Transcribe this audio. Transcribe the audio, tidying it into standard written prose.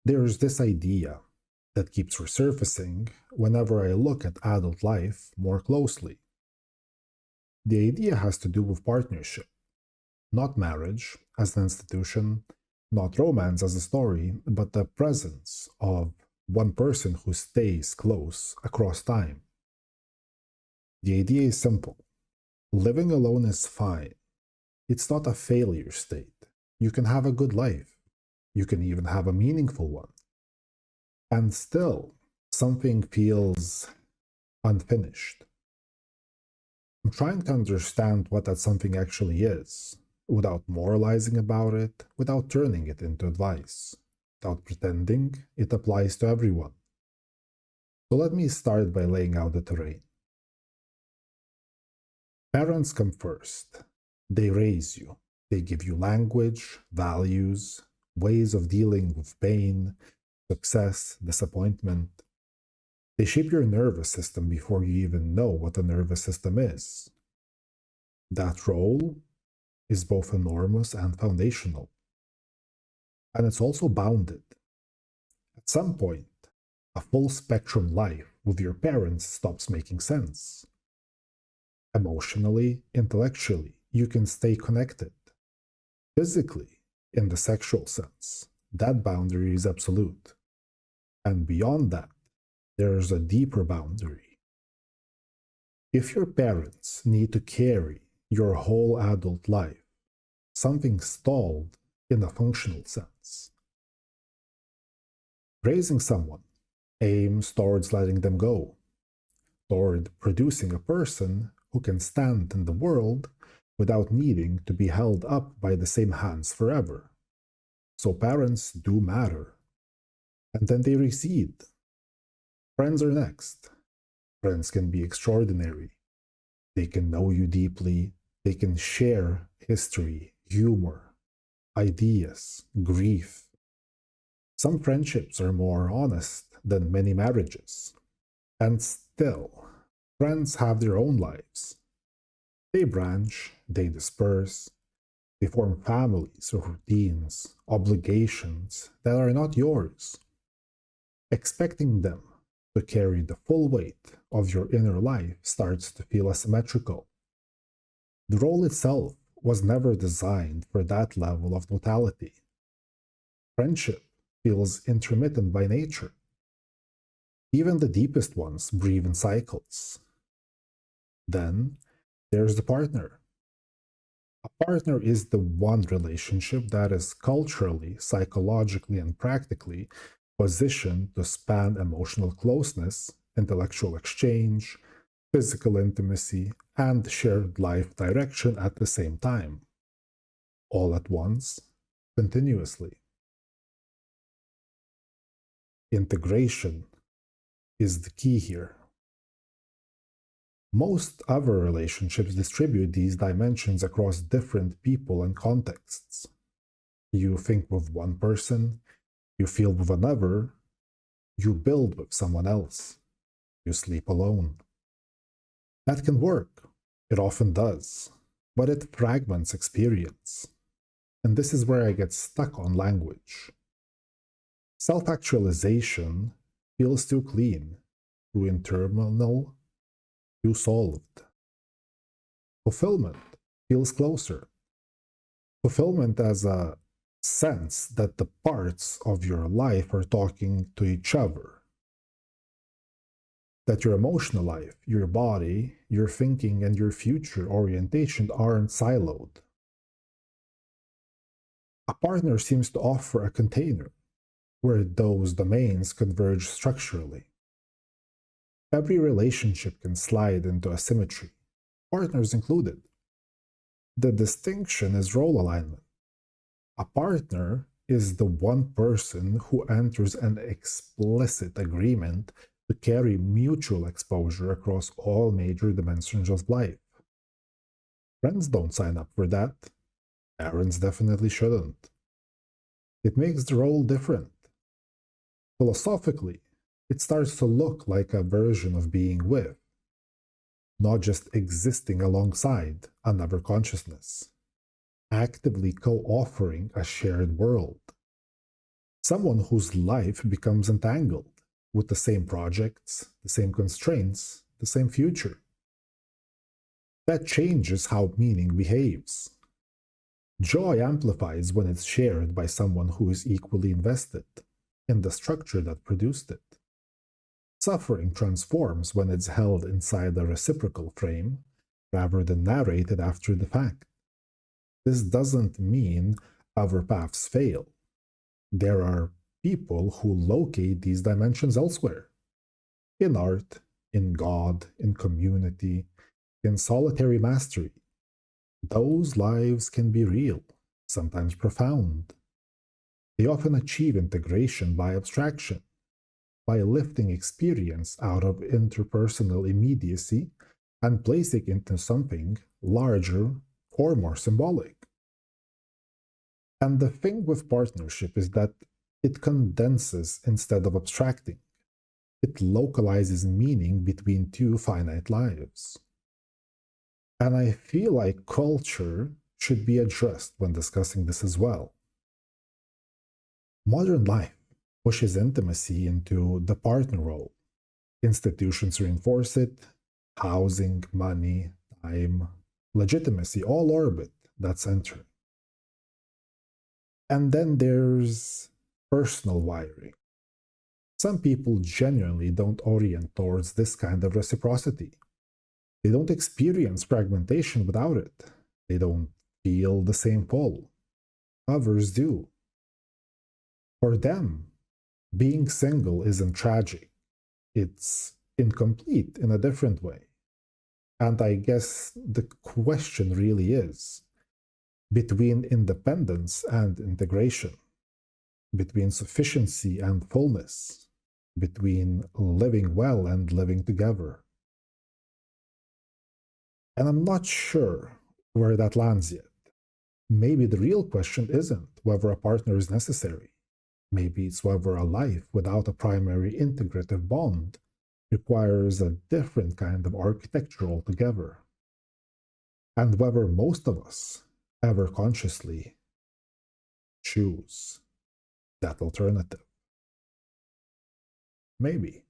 There's this idea that keeps resurfacing whenever I look at adult life more closely. The idea has to do with partnership, not marriage as an institution, not romance as a story, but the presence of one person who stays close across time. The idea is simple. Living alone is fine. It's not a failure state. You can have a good life. You can even have a meaningful one. And still, something feels unfinished. I'm trying to understand what that something actually is, without moralizing about it, without turning it into advice, without pretending it applies to everyone. So let me start by laying out the terrain. Parents come first. They raise you. They give you language, values, ways of dealing with pain, success, disappointment. They shape your nervous system before you even know what a nervous system is. That role is both enormous and foundational. And it's also bounded. At some point, a full spectrum life with your parents stops making sense. Emotionally, intellectually, you can stay connected. Physically, in the sexual sense, that boundary is absolute. And beyond that, there's a deeper boundary. If your parents need to carry your whole adult life, something stalled in a functional sense. Raising someone aims towards letting them go, toward producing a person who can stand in the world without needing to be held up by the same hands forever. So parents do matter. And then they recede. Friends are next. Friends can be extraordinary. They can know you deeply. They can share history, humor, ideas, grief. Some friendships are more honest than many marriages. And still, friends have their own lives. They branch, they disperse, they form families, routines, obligations that are not yours. Expecting them to carry the full weight of your inner life starts to feel asymmetrical. The role itself was never designed for that level of totality. Friendship feels intermittent by nature. Even the deepest ones breathe in cycles. Then there's the partner. A partner is the one relationship that is culturally, psychologically, and practically positioned to span emotional closeness, intellectual exchange, physical intimacy, and shared life direction at the same time. All at once, continuously. Integration is the key here. Most other relationships distribute these dimensions across different people and contexts. You think with one person, you feel with another, you build with someone else, you sleep alone. That can work. It often does, but it fragments experience. And this is where I get stuck on language. Self-actualization feels too clean, too internal, too solved. Fulfillment feels closer. Fulfillment as a sense that the parts of your life are talking to each other. That your emotional life, your body, your thinking, and your future orientation aren't siloed. A partner seems to offer a container where those domains converge structurally. Every relationship can slide into asymmetry, partners included. The distinction is role alignment. A partner is the one person who enters an explicit agreement to carry mutual exposure across all major dimensions of life. Friends don't sign up for that. Parents definitely shouldn't. It makes the role different. Philosophically, it starts to look like a version of being with, not just existing alongside another consciousness, actively co-authoring a shared world. Someone whose life becomes entangled with the same projects, the same constraints, the same future. That changes how meaning behaves. Joy amplifies when it's shared by someone who is equally invested in the structure that produced it. Suffering transforms when it's held inside a reciprocal frame rather than narrated after the fact. This doesn't mean other paths fail. There are people who locate these dimensions elsewhere in art, in God, in community, in solitary mastery. Those lives can be real, sometimes profound. They often achieve integration by abstraction, by lifting experience out of interpersonal immediacy and placing it into something larger or more symbolic. And the thing with partnership is that it condenses instead of abstracting. It localizes meaning between two finite lives. And I feel like culture should be addressed when discussing this as well. Modern life pushes intimacy into the partner role. Institutions reinforce it, housing, money, time, legitimacy all orbit that center. And then there's personal wiring. Some people genuinely don't orient towards this kind of reciprocity. They don't experience fragmentation without it. They don't feel the same pull. Others do. For them, being single isn't tragic. It's incomplete in a different way. And I guess the question really is between independence and integration, between sufficiency and fullness, between living well and living together. And I'm not sure where that lands yet. Maybe the real question isn't whether a partner is necessary. Maybe it's whether a life without a primary integrative bond requires a different kind of architecture altogether. And whether most of us ever consciously choose that alternative. Maybe.